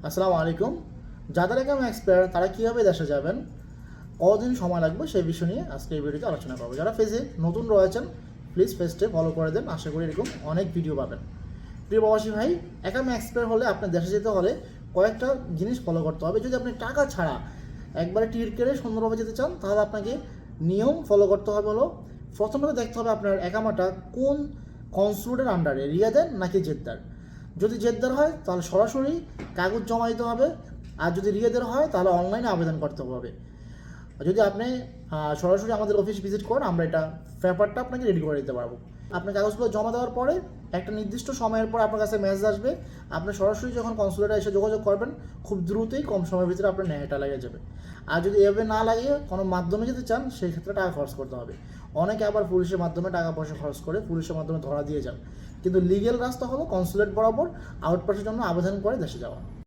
আসসালামু আলাইকুম। যাদের একাম এক্সপায়ার তারা কীভাবে দেশে যাবেন, কতদিন সময় লাগবে সেই বিষয় নিয়ে আজকে এই ভিডিওতে আলোচনা করবো। যারা ফেসে নতুন রয়েছেন প্লিজ পেজটি ফলো করে দেন, আশা করি এরকম অনেক ভিডিও পাবেন। প্রিয় প্রবাসী ভাই, একাম এক্সপায়ার হলে আপনার দেশে যেতে হলে কয়েকটা জিনিস ফলো করতে হবে। যদি আপনি টাকা ছাড়া একবারে টিকিট কেটে সুন্দরভাবে যেতে চান তাহলে আপনাকে নিয়ম ফলো করতে হবে। হলো প্রথমত দেখতে হবে আপনার একামাটা কোন কনসুলেটের আন্ডারে, রিয়াদের নাকি জেদ্দার। যদি জেদ্দার হয় তাহলে সরাসরি কাগজ জমা দিতে হবে, আর যদি রিয়াদের হয় তাহলে অনলাইনে আবেদন করতে হবে। যদি আপনি সরাসরি আমাদের অফিস ভিজিট করেন, আমরা এটা পেপারটা আপনাকে রেডি করে দিতে পারবো। আপনার কাগজগুলো জমা দেওয়ার পরে একটা নির্দিষ্ট সময়ের পর আপনার কাছে মেসেজ আসবে। আপনি সরাসরি যখন কনসুলেটে এসে যোগাযোগ করবেন, খুব দ্রুতই কম সময়ের ভিতরে আপনার ন্যায়টা লেগে যাবে। আর যদি এভাবে না লাগিয়ে কোনো মাধ্যমে যেতে চান, সেই ক্ষেত্রে টাকা খরচ করতে হবে। অনেকে আবার পুলিশের মাধ্যমে টাকা পয়সা খরচ করে পুলিশের মাধ্যমে ধরা দিয়ে যান, কিন্তু লিগেল রাস্তা হলো কনসুলেট বরাবর আউটপাসের জন্য আবেদন করে দেশে যাওয়া।